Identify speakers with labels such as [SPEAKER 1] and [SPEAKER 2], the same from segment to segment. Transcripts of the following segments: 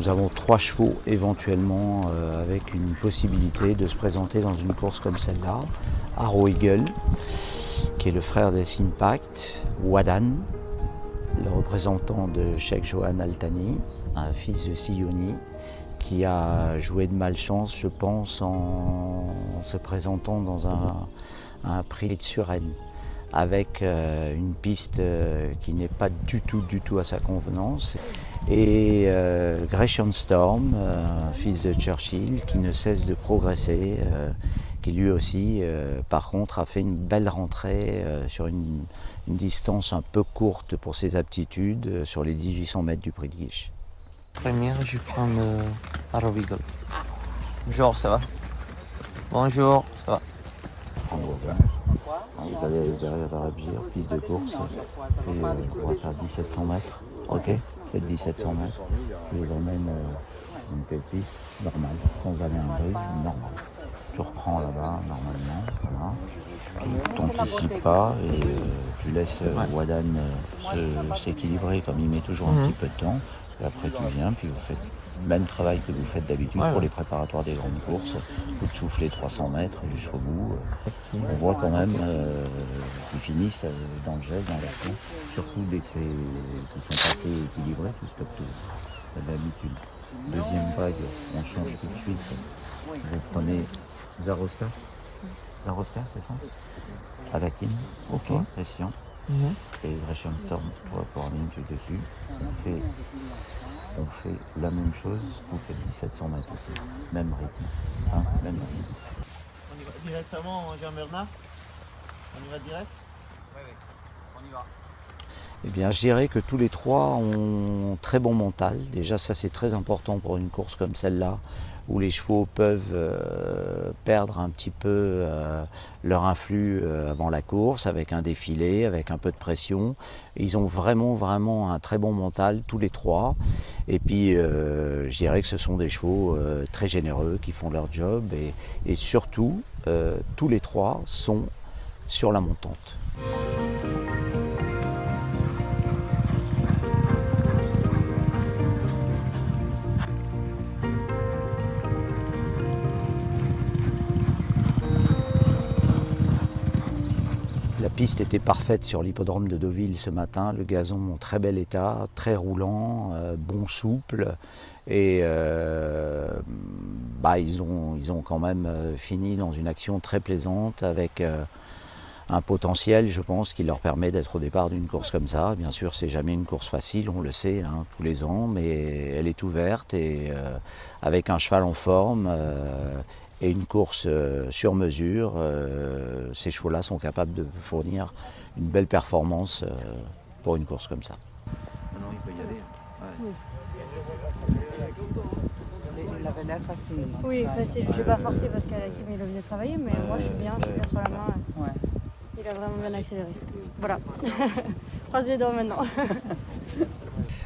[SPEAKER 1] Nous avons 3 chevaux éventuellement avec une possibilité de se présenter dans une course comme celle-là. Arrow Eagle, qui est le frère des Impact, Wadan, le représentant de Sheikh Johan Altani, un fils de Sioni, qui a joué de malchance, je pense, en se présentant dans un prix de Suresnes, avec une piste qui n'est pas du tout à sa convenance. Et Gresham Storm, un fils de Churchill, qui ne cesse de progresser, qui lui aussi, par contre, a fait une belle rentrée sur une distance un peu courte pour ses aptitudes, sur les 1800 mètres du Prix de Guiche.
[SPEAKER 2] Première, je vais prendre Arrow Eagle. Bonjour, ça va? Bonjour, ça va?
[SPEAKER 1] Vous allez derrière Darabjir, fils de course, et on va faire 1700 mètres. Ok, faites 1700 mètres. Je vous emmène une belle piste normale, sans aller un bruit, normal. Tu reprends là-bas normalement, voilà. Tu t'anticipes pas et tu laisses Wadan s'équilibrer comme il met toujours un petit peu de temps. Et après tu viens, puis vous faites le même travail que vous faites d'habitude pour les préparatoires des grandes courses. Vous soufflez 300 mètres jusqu'au bout. On voit quand même qu'ils finissent dans le geste, dans l'action. Surtout dès qu'ils sont assez équilibrés, tout stoppe tout. C'est d'habitude. Deuxième vague, on change tout de suite. Vous prenez Zaroska. Zaroska, c'est ça? Alakin, ok, pression. Et Gresham Storm, toi, pour une minute dessus. On fait la même chose, vous faites 1700 mètres aussi. Même rythme. Hein, même rythme.
[SPEAKER 2] On y va directement, Jean-Bernard? On y va direct? Oui, on y va.
[SPEAKER 1] Eh bien, je dirais que tous les trois ont très bon mental. Déjà, ça c'est très important pour une course comme celle-là, où les chevaux peuvent perdre un petit peu leur influx avant la course, avec un défilé, avec un peu de pression. Ils ont vraiment un très bon mental, tous les trois. Et puis, je dirais que ce sont des chevaux très généreux, qui font leur job. Et surtout, tous les trois sont sur la montante. La piste était parfaite sur l'hippodrome de Deauville ce matin, le gazon en très bel état, très roulant, bon souple, et ils ont quand même fini dans une action très plaisante avec un potentiel, je pense, qui leur permet d'être au départ d'une course comme ça. Bien sûr, c'est jamais une course facile, on le sait, hein, tous les ans, mais elle est ouverte et avec un cheval en forme et une course sur mesure, ces chevaux-là sont capables de fournir une belle performance pour une course comme ça.
[SPEAKER 3] Non, il peut y aller.
[SPEAKER 4] Il avait l'air facile.
[SPEAKER 5] Oui, facile. Je n'ai pas forcé parce qu'elle il a bien travaillé, mais moi je suis bien sur la main.
[SPEAKER 4] Ouais.
[SPEAKER 5] Il a vraiment bien accéléré. Voilà. Croise les doigts maintenant.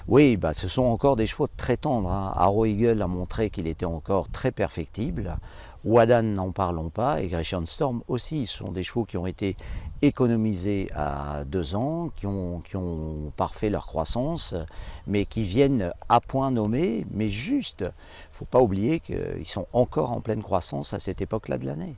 [SPEAKER 1] Oui, ce sont encore des chevaux très tendres. Hein. Arrow Eagle a montré qu'il était encore très perfectible. Wadan, n'en parlons pas, et Gresham Storm aussi. Ce sont des chevaux qui ont été économisés à 2 ans, qui ont parfait leur croissance, mais qui viennent à point nommé, mais juste. Il ne faut pas oublier qu'ils sont encore en pleine croissance à cette époque-là de l'année.